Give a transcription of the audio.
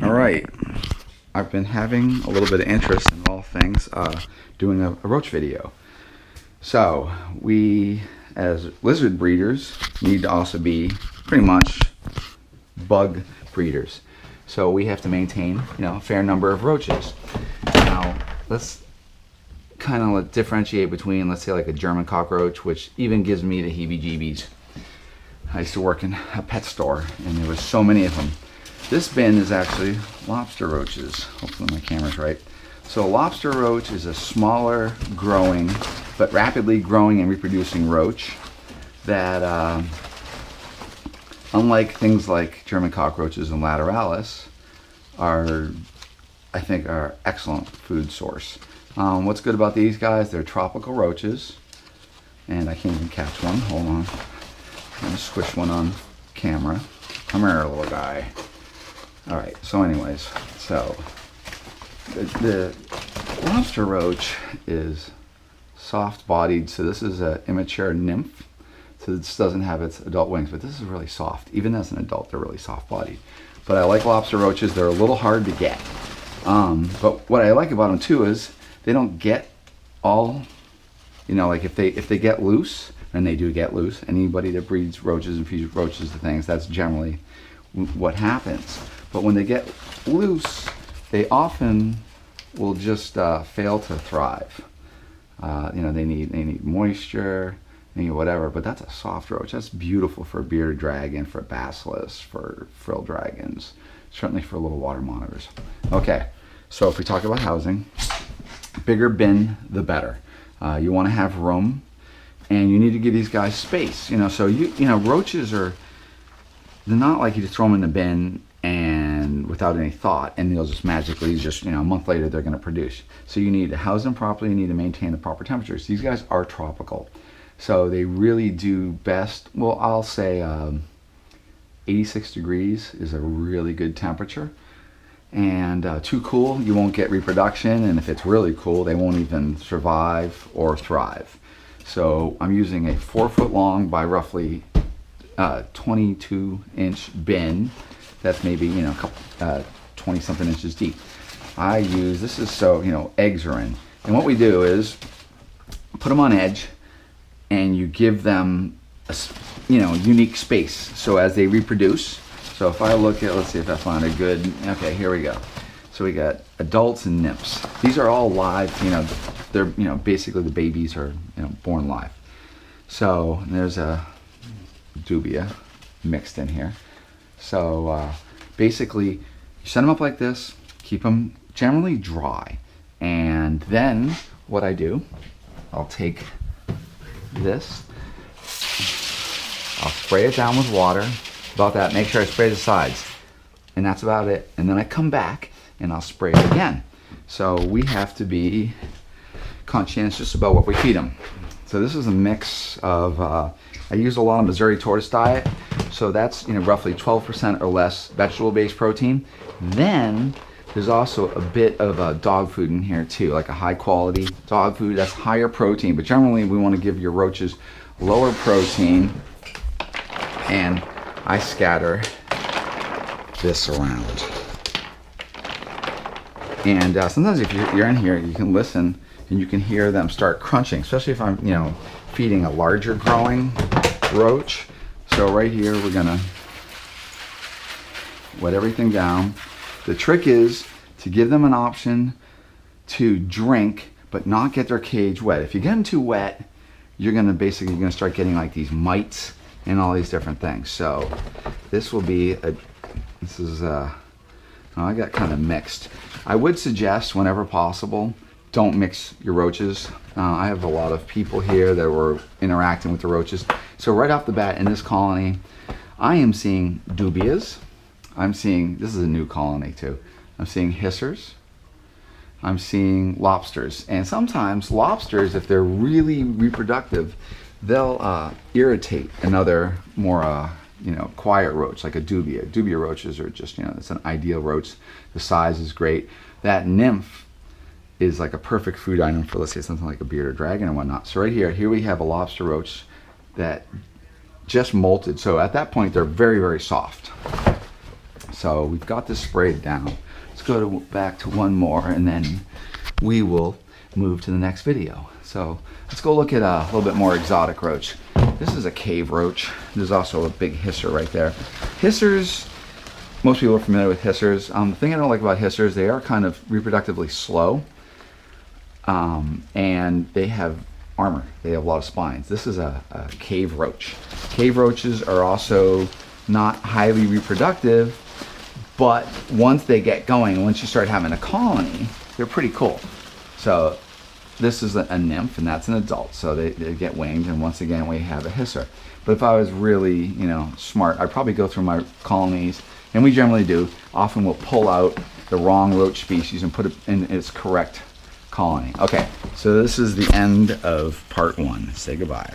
All right, I've been having a little bit of interest in all things doing a roach video. So we, as lizard breeders, need to also be pretty much bug breeders. So we have to maintain, a fair number of roaches. Now, let's kind of differentiate between, let's say, like a German cockroach, which even gives me the heebie-jeebies. I used to work in a pet store, and there was so many of them. This bin is actually lobster roaches. Hopefully my camera's right. So a lobster roach is a smaller growing, but rapidly growing and reproducing roach that, unlike things like German cockroaches and lateralis, I think are excellent food source. What's good about these guys? They're tropical roaches, and I can't even catch one. Hold on. I'm gonna squish one on camera. Come here, little guy. All right, so anyways, so the lobster roach is soft-bodied, so this is an immature nymph, so this doesn't have its adult wings, but this is really soft. Even as an adult, they're really soft-bodied. But I like lobster roaches. They're a little hard to get. But what I like about them too is they don't get all, like if they get loose, and they do get loose, anybody that breeds roaches and feeds roaches to things, that's generally what happens. But when they get loose, they often will just fail to thrive. They need moisture, they need whatever. But that's a soft roach. That's beautiful for bearded dragon, for basilisks, for frill dragons, certainly for little water monitors. Okay, so if we talk about housing, bigger bin the better. You want to have room, and you need to give these guys space. So roaches they're not like you just throw them in the bin and without any thought, and they'll just magically a month later they're going to produce. So you need to house them properly. You need to maintain the proper temperatures. These guys are tropical, so they really do best. Well, I'll say 86 degrees is a really good temperature, and too cool, you won't get reproduction, and if it's really cool, they won't even survive or thrive. So I'm using a 4-foot long by roughly 22-inch bin that's maybe 20-something inches deep. This is so eggs are in, and what we do is put them on edge, and you give them a unique space. So as they reproduce, so if I look at, let's see if I find a good, okay, here we go. So we got adults and nymphs. These are all live. They're basically the babies are born live. So there's a dubia mixed in here. So basically, you set them up like this, keep them generally dry, and then what I do, I'll take this, I'll spray it down with water, about that, make sure I spray the sides, and that's about it. And then I come back and I'll spray it again. So we have to be conscientious about what we feed them. So this is a mix of, I use a lot of Missouri tortoise diet, so that's roughly 12% or less vegetable-based protein. Then there's also a bit of dog food in here too, like a high-quality dog food that's higher protein. But generally, we want to give your roaches lower protein, and I scatter this around. And sometimes if you're in here, you can listen and you can hear them start crunching, especially if I'm feeding a larger growing roach. So right here we're gonna wet everything down. The trick is to give them an option to drink but not get their cage wet. If you get them too wet, you're gonna start getting like these mites and all these different things. So this will be I got kind of mixed. I would suggest whenever possible, don't mix your roaches. I have a lot of people here that were interacting with the roaches. So right off the bat in this colony, I am seeing dubias. This is a new colony too. I'm seeing hissers. I'm seeing lobsters. And sometimes lobsters, if they're really reproductive, they'll irritate another more quiet roach, like a dubia. Dubia roaches are just, it's an ideal roach. The size is great. That nymph is like a perfect food item for, let's say, something like a bearded dragon and whatnot. So right here we have a lobster roach that just molted. So at that point, they're very, very soft. So we've got this sprayed down. Let's go back to one more, and then we will move to the next video. So let's go look at a little bit more exotic roach. This is a cave roach. There's also a big hisser right there. Hissers, most people are familiar with hissers. The thing I don't like about hissers, they are kind of reproductively slow, and they have armor. They have a lot of spines. This is a cave roach. Cave roaches are also not highly reproductive, but once they get going, once you start having a colony, they're pretty cool. So this is a nymph, and that's an adult, so they get winged, and once again we have a hisser. But if I was really, you know, smart, I'd probably go through my colonies, and we generally do. Often we'll pull out the wrong roach species and put it in its correct colony. Okay, so this is the end of part 1. Say goodbye.